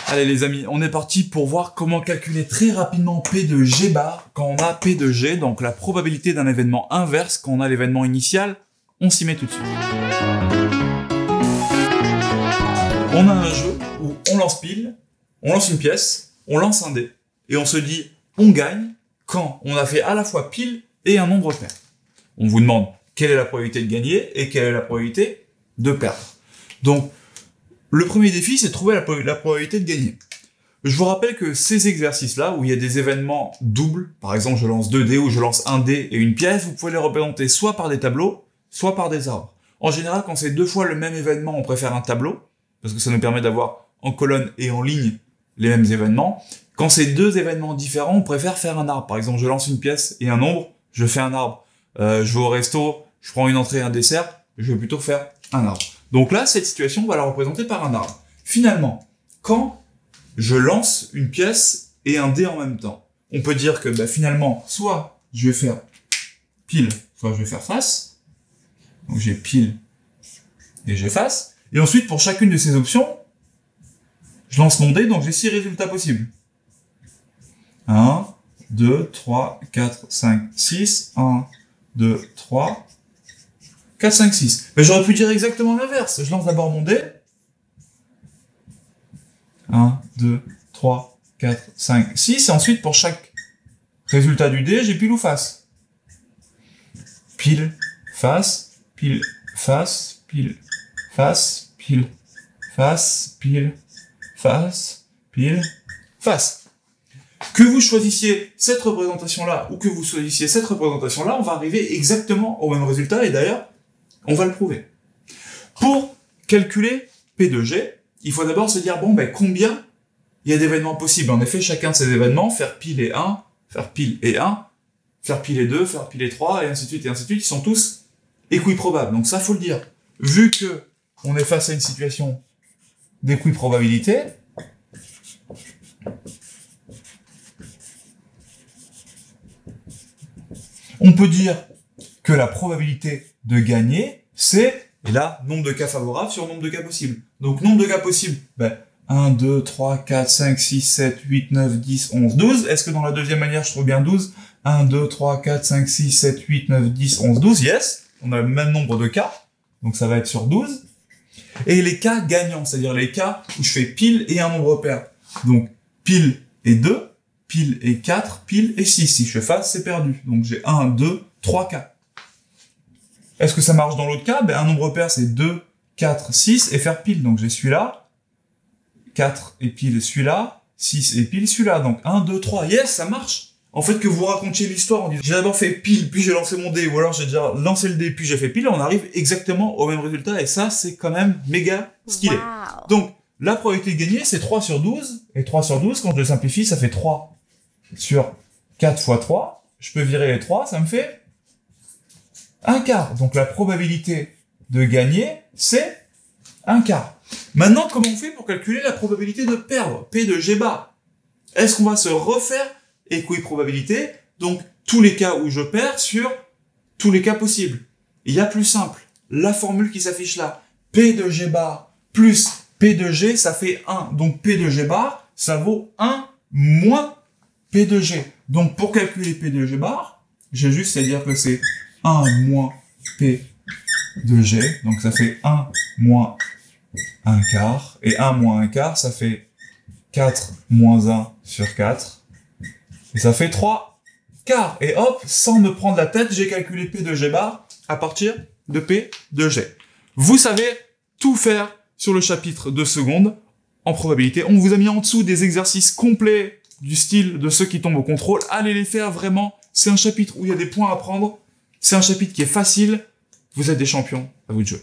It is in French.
Allez les amis, on est parti pour voir comment calculer très rapidement P de G bar quand on a P de G, donc la probabilité d'un événement inverse quand on a l'événement initial. On s'y met tout de suite. On a un jeu où on lance pile, on lance une pièce, on lance un dé, et on se dit on gagne quand on a fait à la fois pile et un nombre pair. On vous demande quelle est la probabilité de gagner et quelle est la probabilité de perdre. Donc, le premier défi, c'est de trouver la probabilité de gagner. Je vous rappelle que ces exercices-là, où il y a des événements doubles, par exemple je lance 2 dés ou je lance un dé et une pièce, vous pouvez les représenter soit par des tableaux, soit par des arbres. En général, quand c'est 2 fois le même événement, on préfère un tableau, parce que ça nous permet d'avoir en colonne et en ligne les mêmes événements. Quand c'est 2 événements différents, on préfère faire un arbre. Par exemple, je lance une pièce et un nombre, je fais un arbre. Je vais au resto, je prends une entrée et un dessert, je vais plutôt faire un arbre. Donc là, cette situation, on va la représenter par un arbre. Finalement, quand je lance une pièce et un dé en même temps, on peut dire que finalement, soit je vais faire pile, soit je vais faire face. Donc j'ai pile et j'ai face. Et ensuite, pour chacune de ces options, je lance mon dé, donc j'ai 6 résultats possibles. 1, 2, 3, 4, 5, 6. 1, 2, 3, 4, 5, 6. Mais j'aurais pu dire exactement l'inverse. Je lance d'abord mon dé. 1, 2, 3, 4, 5, 6. Et ensuite, pour chaque résultat du dé, j'ai pile ou face. Pile, face, pile, face, pile, face, pile, face, pile, face, pile, face. Que vous choisissiez cette représentation-là ou que vous choisissiez cette représentation-là, on va arriver exactement au même résultat et d'ailleurs, on va le prouver. Pour calculer P de G, il faut d'abord se dire, combien il y a d'événements possibles. En effet, chacun de ces événements, faire pile et 1, faire pile et 1, faire pile et 2, faire pile et 3, et ainsi de suite, ils sont tous équiprobables. Donc ça, faut le dire. Vu que on est face à une situation d'équiprobabilité, on peut dire que la probabilité de gagner, c'est, et là, nombre de cas favorables sur nombre de cas possibles. Donc, nombre de cas possibles, 1, 2, 3, 4, 5, 6, 7, 8, 9, 10, 11, 12. Est-ce que dans la deuxième manière, je trouve bien 12? 1, 2, 3, 4, 5, 6, 7, 8, 9, 10, 11, 12. Yes. On a le même nombre de cas. Donc, ça va être sur 12. Et les cas gagnants, c'est-à-dire les cas où je fais pile et un nombre pair. Donc, pile et 2. Pile et 4, pile et 6. Si je fais face, c'est perdu. Donc j'ai 1, 2, 3 cas. Est-ce que ça marche dans l'autre cas? Un nombre pair, c'est 2, 4, 6 et faire pile. Donc j'ai celui-là, 4 et pile celui-là, 6 et pile celui-là. Donc 1, 2, 3. Yes, ça marche. En fait, que vous racontiez l'histoire en disant j'ai d'abord fait pile, puis j'ai lancé mon dé, ou alors j'ai déjà lancé le dé, puis j'ai fait pile, on arrive exactement au même résultat. Et ça, c'est quand même méga stylé. Wow. Donc, la probabilité de gagner, c'est 3 sur 12. Et 3 sur 12, quand je le simplifie, ça fait 3 sur 4 fois 3, je peux virer les 3, ça me fait un quart. Donc la probabilité de gagner, c'est un quart. Maintenant, comment on fait pour calculer la probabilité de perdre? P de G bar. Est-ce qu'on va se refaire équiprobabilité, donc tous les cas où je perds sur tous les cas possibles? Il y a plus simple. La formule qui s'affiche là, P de G bar plus P de G, ça fait 1. Donc P de G bar, ça vaut 1 moins P de G. Donc, pour calculer P de G bar, j'ai juste à dire que c'est 1 moins P de G. Donc, ça fait 1 moins 1 quart. Et 1 moins 1 quart, ça fait 4 moins 1 sur 4. Et ça fait 3 quarts. Et hop, sans me prendre la tête, j'ai calculé P de G bar à partir de P de G. Vous savez tout faire sur le chapitre de seconde en probabilité. On vous a mis en dessous des exercices complets du style de ceux qui tombent au contrôle. Allez les faire vraiment. C'est un chapitre où il y a des points à prendre. C'est un chapitre qui est facile. Vous êtes des champions. À vous de jouer.